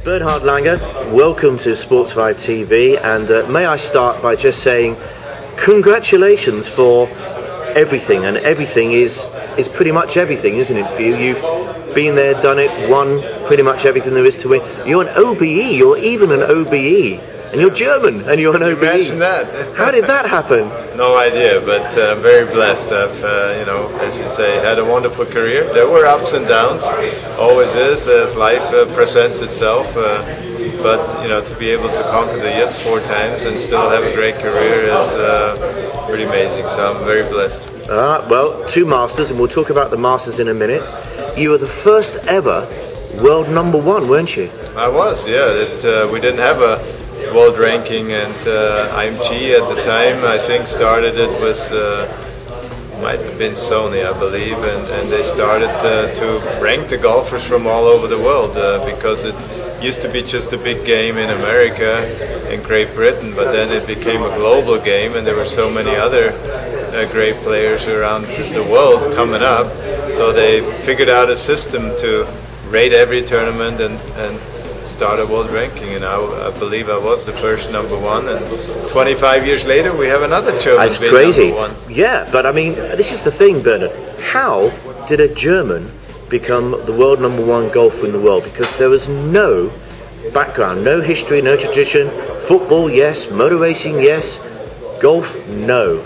Bernhard Langer, welcome to Sportsvibe TV, and may I start by just saying congratulations for everything, and everything is pretty much everything, isn't it, for you? You've been there, done it, won pretty much everything there is to win. You're an OBE, you're even an OBE, and you're German, and you're an OBE. Imagine that. How did that happen? No idea, but very blessed. I've, you know, as you say, had a wonderful career. There were ups and downs, always is, as life presents itself. But you know, to be able to conquer the yips 4 times and still have a great career is pretty amazing. So I'm very blessed. Well, 2 Masters, and we'll talk about the Masters in a minute. You were the first ever world #1, weren't you? I was, yeah. We didn't have a world ranking, and IMG at the time, I think, started it with might have been Sony, I believe, and they started to rank the golfers from all over the world because it used to be just a big game in America, in Great Britain, but then it became a global game, and there were so many other great players around the world coming up, so they figured out a system to rate every tournament and start a world ranking, and I believe I was the first #1, and 25 years later we have another German. That's crazy. #1. Yeah, but I mean, this is the thing, Bernhard. How did a German become the world #1 golfer in the world? Because there was no background, no history, no tradition. Football, yes. Motor racing, yes. Golf, no.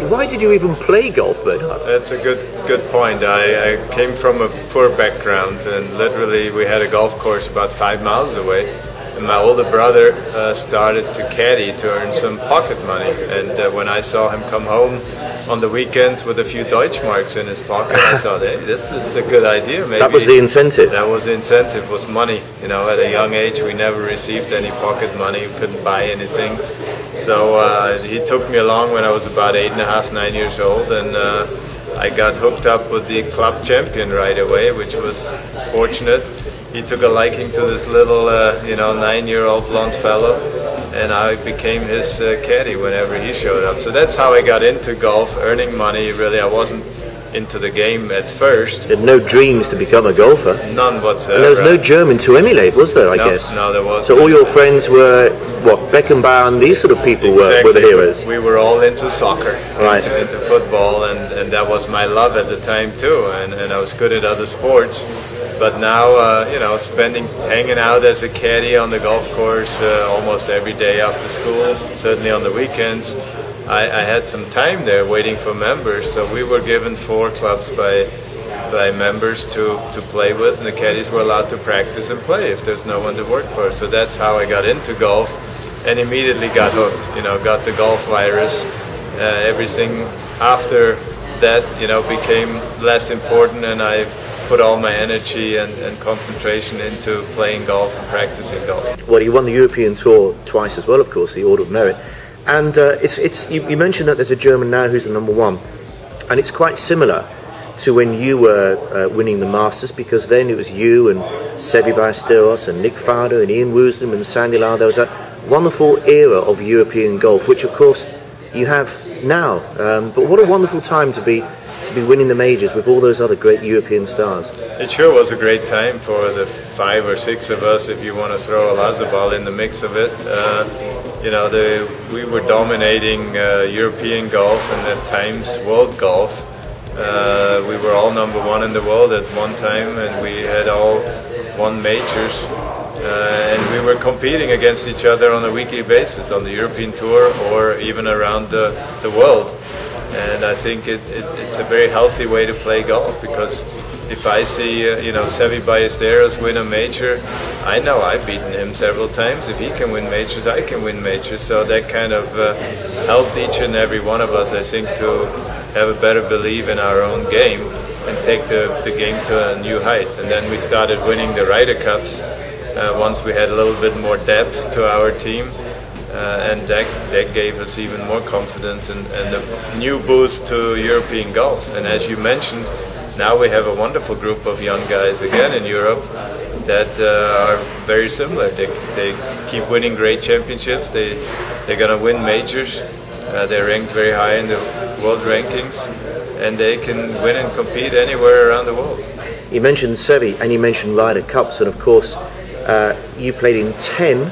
Why did you even play golf, Bernhard? That's a good point. I came from a poor background, and literally we had a golf course about 5 miles away. And my older brother started to caddy to earn some pocket money. And when I saw him come home on the weekends with a few Deutschmarks in his pocket, I thought, hey, this is a good idea. Maybe that was the incentive. That was the incentive, was money. You know, at a young age we never received any pocket money, we couldn't buy anything. So he took me along when I was about 8.5, 9 years old, and I got hooked up with the club champion right away, which was fortunate. He took a liking to this little, you know, 9-year-old blonde fellow, and I became his caddy whenever he showed up. So that's how I got into golf, earning money. Really, I wasn't into the game at first. You had no dreams to become a golfer? None whatsoever. And there was no German to emulate, was there, I guess? No, there wasn't. So all your friends were, what, Beckenbauer and these sort of people were the heroes? We were all into soccer, right. into football, and that was my love at the time too, and I was good at other sports. But now, you know, hanging out as a caddy on the golf course almost every day after school, certainly on the weekends, I had some time there waiting for members. So we were given 4 clubs by members to play with, and the caddies were allowed to practice and play if there's no one to work for. So that's how I got into golf, and immediately got hooked. You know, got the golf virus. Everything after that, you know, became less important, and I put all my energy and concentration into playing golf and practicing golf. Well, you won the European Tour twice as well, of course, the Order of Merit. And you mentioned that there's a German now who's the #1, and it's quite similar to when you were winning the Masters, because then it was you and Seve Ballesteros and Nick Faldo and Ian Woosnam and Sandy Lyle. There was a wonderful era of European golf, which of course you have now. But what a wonderful time to be winning the majors with all those other great European stars. It sure was a great time for the 5 or 6 of us, if you want to throw a Lazabal in the mix of it. You know, we were dominating European golf and at times world golf. We were all #1 in the world at one time, and we had all won majors. And we were competing against each other on a weekly basis on the European Tour or even around the world. And I think it's a very healthy way to play golf, because if I see you know, Seve Ballesteros win a major, I know I've beaten him several times. If he can win majors, I can win majors. So that kind of helped each and every one of us, I think, to have a better belief in our own game and take the game to a new height. And then we started winning the Ryder Cups once we had a little bit more depth to our team. And that gave us even more confidence and a new boost to European golf. And as you mentioned, now we have a wonderful group of young guys again in Europe that are very similar. They keep winning great championships. They're going to win majors. They're ranked very high in the world rankings, and they can win and compete anywhere around the world. You mentioned Seve and you mentioned Ryder Cups, and of course You played in 10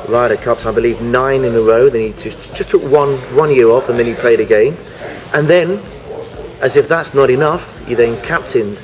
Ryder Cups, I believe 9 in a row. Then you just took one year off, and then you played again. And then, as if that's not enough, you then captained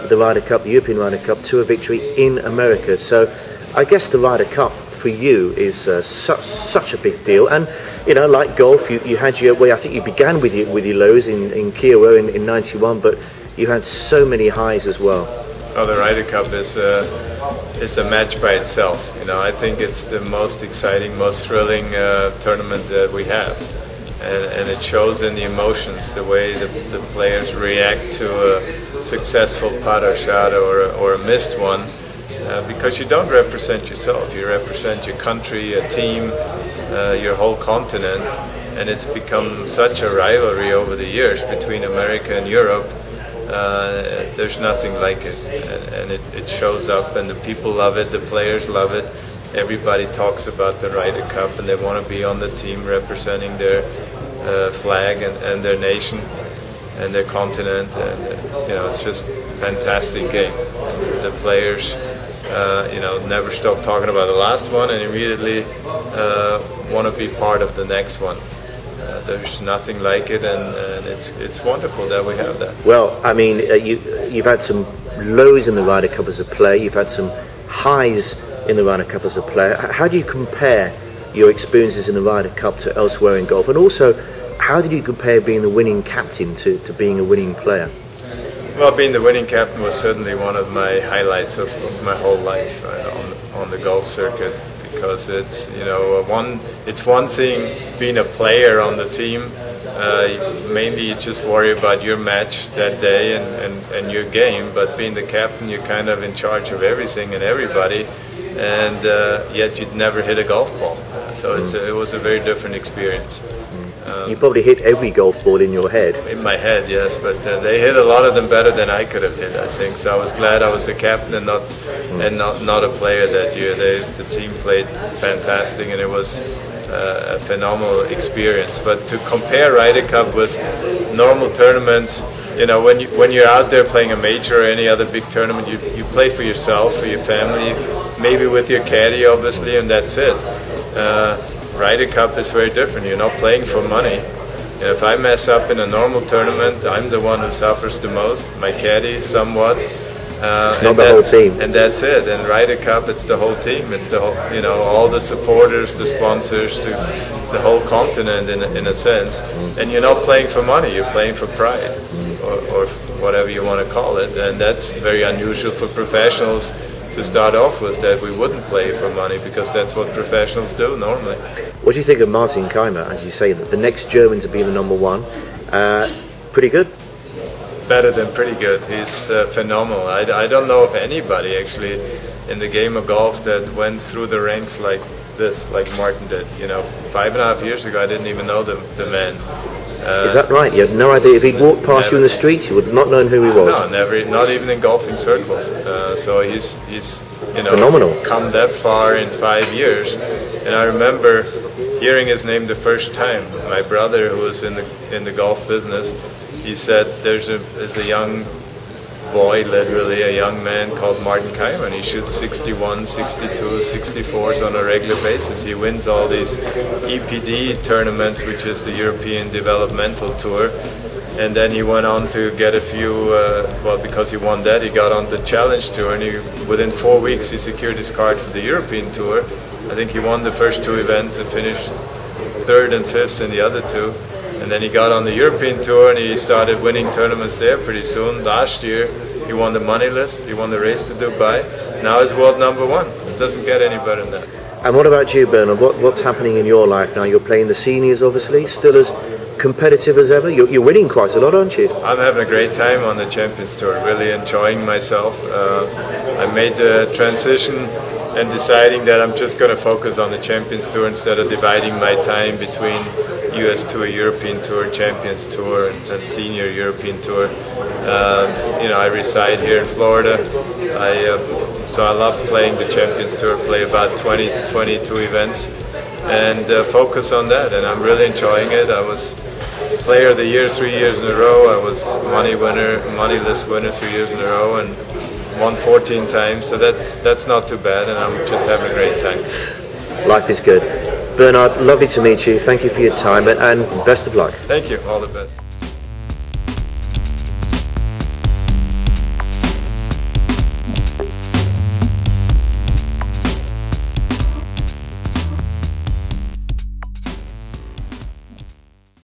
the Ryder Cup, the European Ryder Cup, to a victory in America. So I guess the Ryder Cup for you is such a big deal. And you know, like golf, you had your, well, I think you began with your lows in Kiowa in '91, but you had so many highs as well. Oh, the Ryder Cup is a match by itself. You know, I think it's the most exciting, most thrilling tournament that we have. And it shows in the emotions, the way the players react to a successful putt or shot or a missed one, because you don't represent yourself, you represent your country, a team, your whole continent, and it's become such a rivalry over the years between America and Europe. There's nothing like it, and it shows up, and the people love it, the players love it. Everybody talks about the Ryder Cup, and they want to be on the team representing their flag and their nation and their continent, and you know, it's just a fantastic game. The players, you know, never stop talking about the last one, and immediately want to be part of the next one. There's nothing like it, and it's wonderful that we have that. Well, I mean, you've had some lows in the Ryder Cup as a player. You've had some highs in the Ryder Cup as a player. How do you compare your experiences in the Ryder Cup to elsewhere in golf? And also, how did you compare being the winning captain to being a winning player? Well, being the winning captain was certainly one of my highlights of my whole life on the golf circuit, because it's, you know, it's one thing being a player on the team. Mainly you just worry about your match that day and your game, but being the captain, you're kind of in charge of everything and everybody, and yet you'd never hit a golf ball. So it was a very different experience. You probably hit every golf ball in your head. In my head, yes, but they hit a lot of them better than I could have hit, I think. So I was glad I was the captain and not a player that year. The team played fantastic, and it was a phenomenal experience. But to compare Ryder Cup with normal tournaments, you know, when you're out there playing a major or any other big tournament, you play for yourself, for your family, maybe with your caddy, obviously, and that's it. Ryder Cup is very different. You're not playing for money. If I mess up in a normal tournament, I'm the one who suffers the most. My caddy, somewhat. It's not the whole team. And that's it. And Ryder Cup, it's the whole team. It's the whole, you know, all the supporters, the sponsors, the whole continent in a sense. And you're not playing for money. You're playing for pride, or whatever you want to call it. And that's very unusual for professionals to start off with, that we wouldn't play for money, because that's what professionals do normally. What do you think of Martin Keimer, as you say, that the next German to be the #1? Pretty good? Better than pretty good. He's phenomenal. I don't know of anybody actually in the game of golf that went through the ranks like this, like Martin did. You know, 5.5 years ago I didn't even know the man. Is that right? You had no idea? If he'd walked past you in the streets, you would not known who he was? No, never. Not even in golfing circles. So he's you know, phenomenal. Come that far in 5 years. And I remember hearing his name the first time. My brother, who was in the golf business, he said there's a young boy, literally a young man called Martin Keimer, and he shoots 61, 62, 64s on a regular basis. He wins all these EPD tournaments, which is the European Developmental Tour, and then he went on to get a few, well, because he won that, he got on the Challenge Tour, and within 4 weeks he secured his card for the European Tour. I think he won the first 2 events and finished 3rd and 5th in the other 2. And then he got on the European Tour and he started winning tournaments there pretty soon. Last year he won the money list, he won the race to Dubai. Now he's world #1. It doesn't get any better than that. And what about you, Bernhard? What's happening in your life now? You're playing the seniors, obviously, still as competitive as ever. You're winning quite a lot, aren't you? I'm having a great time on the Champions Tour, really enjoying myself. I made the transition and deciding that I'm just going to focus on the Champions Tour instead of dividing my time between US Tour, European Tour, Champions Tour, and Senior European Tour. You know, I reside here in Florida, so I love playing the Champions Tour, play about 20 to 22 events, and focus on that, and I'm really enjoying it. I was Player of the Year 3 years in a row, I was money list winner 3 years in a row, and won 14 times, so that's not too bad, and I'm just having a great time. Life is good. Bernhard, lovely to meet you. Thank you for your time, and best of luck. Thank you. All the best.